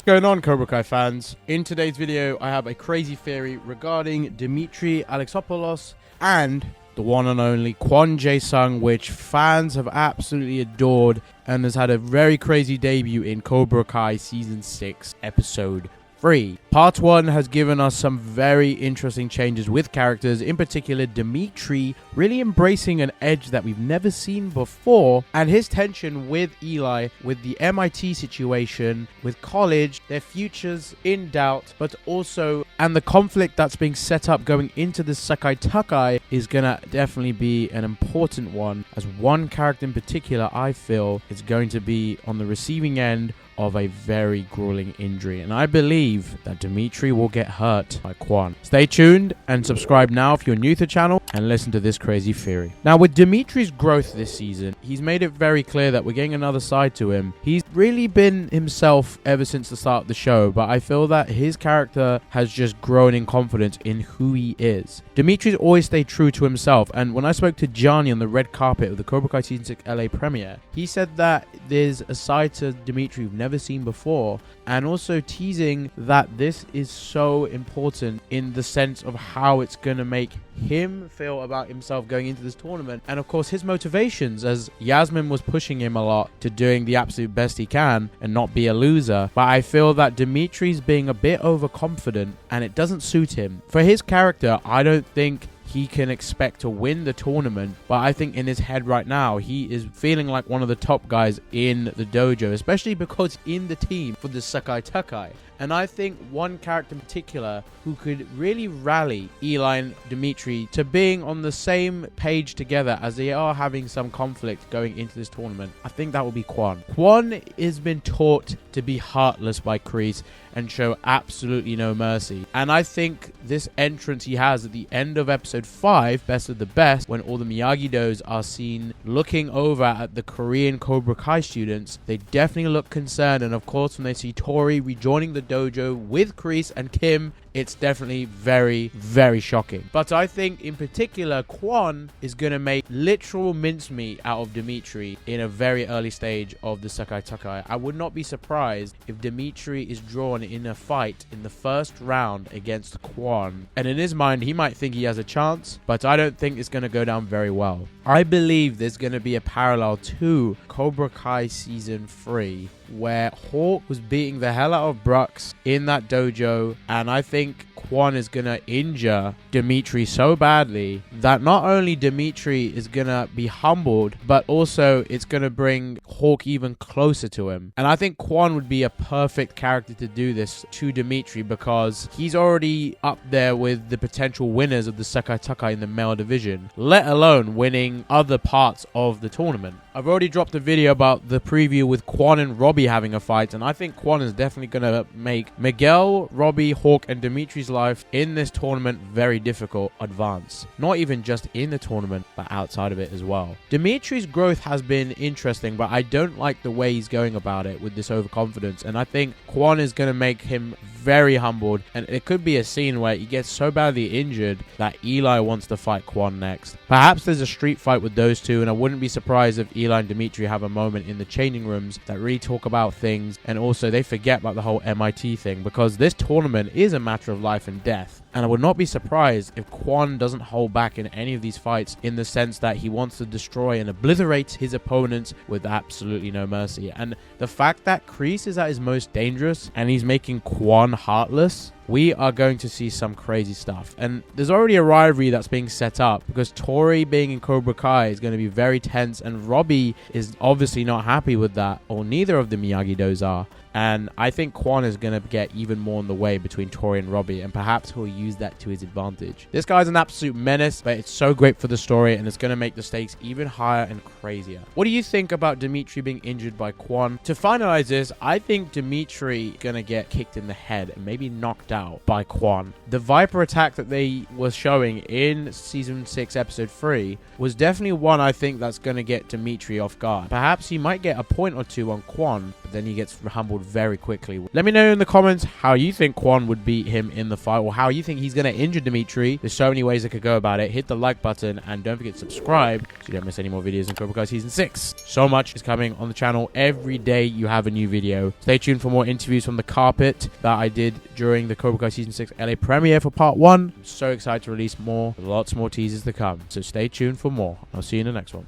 What's going on, Cobra Kai fans? In today's video, I have a crazy theory regarding Demetri Alexopoulos and the one and only Kwon Jae-sung, which fans have absolutely adored and has had a very crazy debut in Cobra Kai Season 6, Episode 3. Part 1 has given us some very interesting changes with characters, in particular Demetri really embracing an edge that we've never seen before, and his tension with Eli, with the MIT situation, with college, their futures in doubt, but also, and the conflict that's being set up going into the Sekai Taikai is gonna definitely be an important one, as one character in particular I feel is going to be on the receiving end of a very grueling injury, and I believe that Demetri will get hurt by Kwon. Stay tuned and subscribe now if you're new to the channel and listen to this crazy theory. Now, with Demetri's growth this season, he's made it very clear that we're getting another side to him. He's really been himself ever since the start of the show, but I feel that his character has just grown in confidence in who he is. Demetri's always stayed true to himself, and when I spoke to Johnny on the red carpet of the Cobra Kai Season 6 LA premiere, he said that there's a side to Demetri we've never seen before, and also teasing that this is so important in the sense of how it's going to make him feel about himself going into this tournament, and of course his motivations, as Yasmin was pushing him a lot to doing the absolute best he can and not be a loser. But I feel that Demetri's being a bit overconfident and it doesn't suit him. For his character, I don't think he can expect to win the tournament, but I think in his head right now he is feeling like one of the top guys in the dojo, especially because in the team for the Sekai Taikai. And I think one character in particular who could really rally Eli and Demetri to being on the same page together as they are having some conflict going into this tournament, I think that will be Kwon. Kwon has been taught to be heartless by Kreese and show absolutely no mercy. And I think this entrance he has at the end of episode 5, Best of the Best, when all the Miyagi-Dos are seen looking over at the Korean Cobra Kai students, they definitely look concerned. And of course, when they see Tori rejoining the dojo with Kreese and Kim, it's definitely very, very shocking. But I think in particular, Kwon is going to make literal mincemeat out of Demetri in a very early stage of the Sekai Taikai. I would not be surprised if Demetri is drawn in a fight in the first round against Kwon. And in his mind, he might think he has a chance, but I don't think it's going to go down very well. I believe there's going to be a parallel to Cobra Kai Season 3, where Hawk was beating the hell out of Brooks in that dojo, and I think Kwon is going to injure Demetri so badly that not only Demetri is going to be humbled, but also it's going to bring Hawk even closer to him. And I think Kwon would be a perfect character to do this to Demetri, because he's already up there with the potential winners of the Sekai Taikai in the male division, let alone winning other parts of the tournament. I've already dropped a video about the preview with Kwon and Robby having a fight, and I think Kwon is definitely going to make Miguel, Robby, Hawk, and Demetri's life in this tournament very difficult advance. Not even just in the tournament, but outside of it as well. Demetri's growth has been interesting, but I don't like the way he's going about it with this overconfidence, and I think Kwon is going to make him very humbled, and it could be a scene where he gets so badly injured that Eli wants to fight Kwon next. Perhaps there's a street fight with those two, and I wouldn't be surprised if Eli and Demetri have a moment in the changing rooms that really talk about things, and also they forget about the whole MIT thing, because this tournament is a matter of life and death. And I would not be surprised if Kwon doesn't hold back in any of these fights, in the sense that he wants to destroy and obliterate his opponents with absolutely no mercy. And the fact that Kreese is at his most dangerous and he's making Kwon heartless, we are going to see some crazy stuff. And there's already a rivalry that's being set up, because Tori being in Cobra Kai is going to be very tense, and Robby is obviously not happy with that, or neither of the Miyagi-Dos are. And I think Kwon is going to get even more in the way between Tori and Robby, and perhaps he'll use that to his advantage. This guy's an absolute menace, but it's so great for the story, and it's going to make the stakes even higher and crazier. What do you think about Demetri being injured by Kwon? To finalize this, I think Demetri is going to get kicked in the head and maybe knocked out by Kwon. The Viper attack that they were showing in Season 6, Episode 3 was definitely one I think that's going to get Demetri off guard. Perhaps he might get a point or two on Kwon, but then he gets humbled very quickly. Let me know in the comments how you think Kwon would beat him in the fight, or how you think he's going to injure Demetri. There's so many ways I could go about it. Hit the like button and don't forget to subscribe so you don't miss any more videos in Cobra Kai Season 6. So much is coming on the channel. Every day you have a new video. Stay tuned for more interviews from the carpet that I did during the Cobra Kai Season 6 LA premiere for part 1. I'm so excited to release more. Lots more teasers to come. So stay tuned for more. I'll see you in the next one.